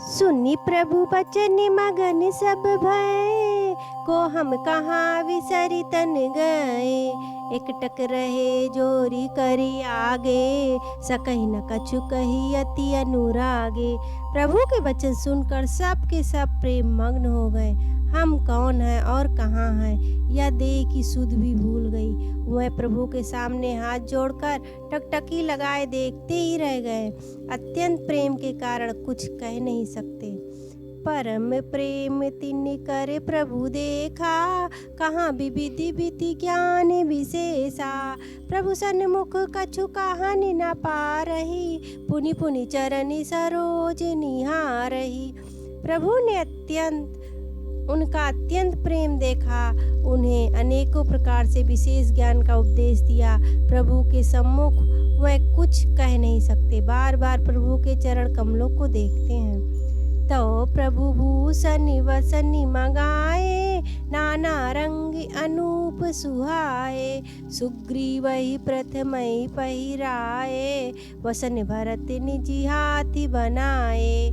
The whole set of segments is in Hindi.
सुनी प्रभु बचन मगन सब भय, को हम कहाँ विसरी तन गए। एकटक रहे जोरी करी आगे, सकही न कछु कही अति अनुरागे। प्रभु के वचन सुनकर सब के सब प्रेम मग्न हो गए। हम कौन हैं और कहाँ हैं यह देह की सुध भी भूल गई। वह प्रभु के सामने हाथ जोड़कर टकटकी लगाए देखते ही रह गए। अत्यंत प्रेम के कारण कुछ कह नहीं सकते। परम प्रेम तिन करे प्रभु देखा, कहाँ विधि विधि ज्ञान विशेषा। प्रभु सन्मुख कछु कहानी न पा रही, पुनि पुनि चरनी सरोज निहारही। प्रभु ने उनका अत्यंत प्रेम देखा, उन्हें अनेकों प्रकार से विशेष ज्ञान का उपदेश दिया। प्रभु के सम्मुख वह कुछ कह नहीं सकते, बार बार प्रभु के चरण कमलों को देखते हैं। तो प्रभु भूषण वसन मगाए, नाना रंग अनूप सुहाए। सुग्रीव ही प्रथम पहिराए, वसन भरत निज हाथी बनाए।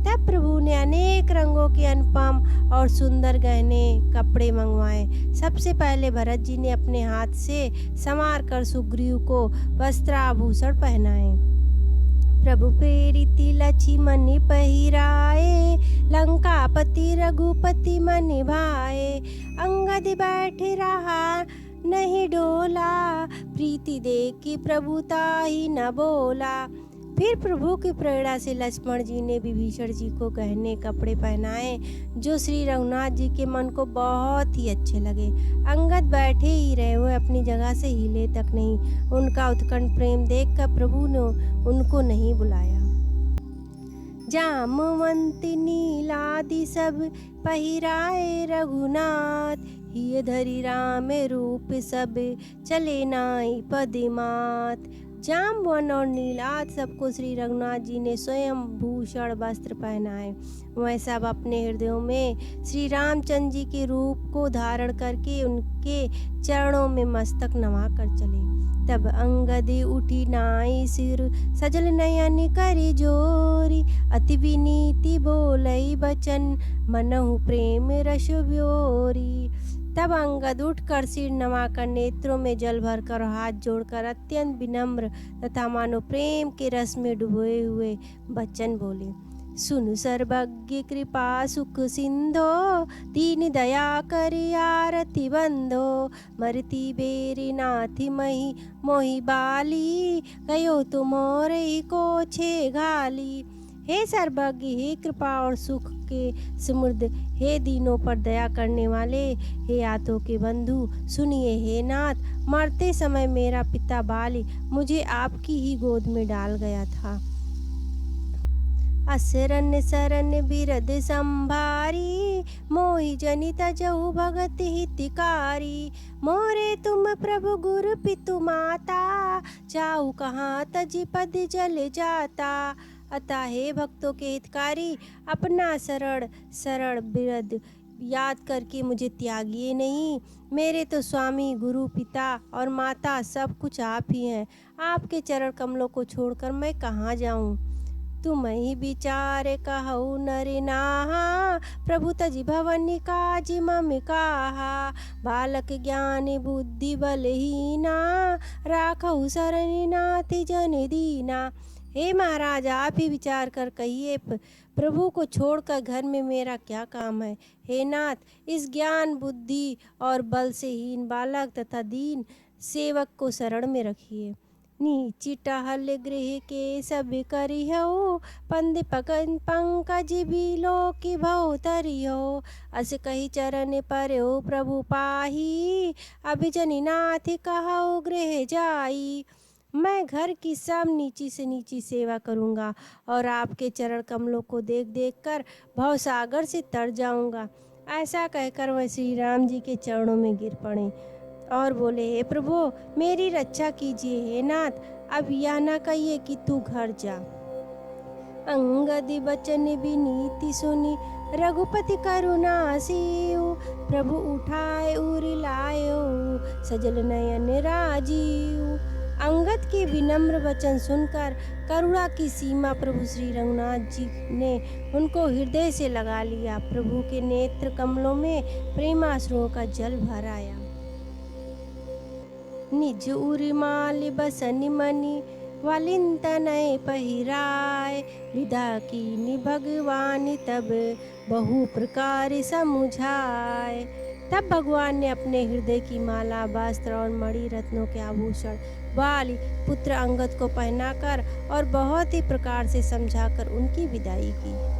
तब प्रभु ने अनेक रंगों के अनुपम और सुंदर गहने कपड़े मंगवाए। सबसे पहले भरत जी ने अपने हाथ से संवार कर सुग्रीव को वस्त्राभूषण पहनाए। प्रभु प्रेरिति लक्ष्मण पहिराए, लंकापति रघुपति मन भाए। अंगद बैठे रहा नहीं डोला, प्रीति देखी प्रभुता ही न बोला। फिर प्रभु की प्रेरणा से लक्ष्मण जी ने विभीषण जी को गहने कपड़े पहनाए, जो श्री रघुनाथ जी के मन को बहुत ही अच्छे लगे। अंगद बैठे ही रहे, वो अपनी जगह से हिले तक नहीं। उनका उत्कंठ प्रेम देखकर प्रभु ने उनको नहीं बुलाया। जामवंती नीलादि सब पहिराए रघुनाथ, हिय धरि राम रूप सब चले नाई पदिमात। जामवन और नीलाद सबको श्री रघुनाथ जी ने स्वयं भूषण वस्त्र पहनाए। वह सब अपने हृदयों में श्री रामचंद्र जी के रूप को धारण करके उनके चरणों में मस्तक नवा कर चले। तब अंगद उठी नाई सिर, सजल नयन करी जोरी। अति विनीति बोलई बचन, मनहु प्रेम रस व्योरी। तब अंगद उठकर सिर नवाकर नेत्रों में जल भरकर हाथ जोड़कर अत्यंत विनम्र तथा मानो प्रेम के रस में डुबोए हुए वचन बोले। सुनु सर्वज्ञ कृपा सुख सिंधो, दीन दया करि आरती बंधो। मरती बेरी नाथी मही मोहि बाली, गयो तुमोरे को छे घाली। हे सर्वज्ञ, हे कृपा और सुख के समृद्ध, हे दीनों पर दया करने वाले, हे आतों के बंधु, सुनिए हे नाथ। मरते समय मेरा पिता बाली मुझे आपकी ही गोद में डाल गया था। असरन सरन बिरद संभारी, मोहि जनित जहु भगत हितकारी। मोरे तुम प्रभु गुरु पितु माता, जाऊ कहाँ तज पद जल जाता। अतः हे भक्तों के हितकारी, अपना सरल बिरद याद करके मुझे त्यागिए नहीं। मेरे तो स्वामी, गुरु, पिता और माता सब कुछ आप ही हैं। आपके चरण कमलों को छोड़कर मैं कहाँ जाऊँ। तुम ही विचार कहु नर नाहा, प्रभु तज भवन काज मम काहा। बालक ज्ञान बुद्धि बलहीना, राखहु शरण नाथ जन दीना। हे महाराज, आप ही विचार कर कहिए, प्रभु को छोड़कर घर में मेरा क्या काम है। हे नाथ, इस ज्ञान बुद्धि और बल से हीन बालक तथा दीन सेवक को शरण में रखिए। नीची टहल गृह के सब करिहो, पंद पकन पंकज बिलो की भव तरिहो। अस कही चरण पर हो प्रभु पाही, अभिजनी नाथ कहो गृह जाई। मैं घर की सब नीची से नीची सेवा करूँगा और आपके चरण कमलों को देख देख कर भव सागर से तर जाऊँगा। ऐसा कहकर वह श्री राम जी के चरणों में गिर पड़े और बोले, हे प्रभु, मेरी रक्षा कीजिए। हे नाथ, अब यह न कहिए कि तू घर जा। अंगद बचन विनीति सुनी, रघुपति करुणा सीयु। प्रभु उठाए उर लायो, सजल नयन राजीव। अंगद के विनम्र वचन सुनकर करुणा की सीमा प्रभु श्री रघुनाथ जी ने उनको हृदय से लगा लिया। प्रभु के नेत्र कमलों में प्रेमाश्रुओं का जल भर आया। निज उर्माल बसन मनि वालिंतनय पहिराय, विदा कीनि भगवान तब बहु प्रकार समुझाय। तब भगवान ने अपने हृदय की माला, वस्त्र और मणि रत्नों के आभूषण वाली पुत्र अंगद को पहनाकर और बहुत ही प्रकार से समझाकर उनकी विदाई की।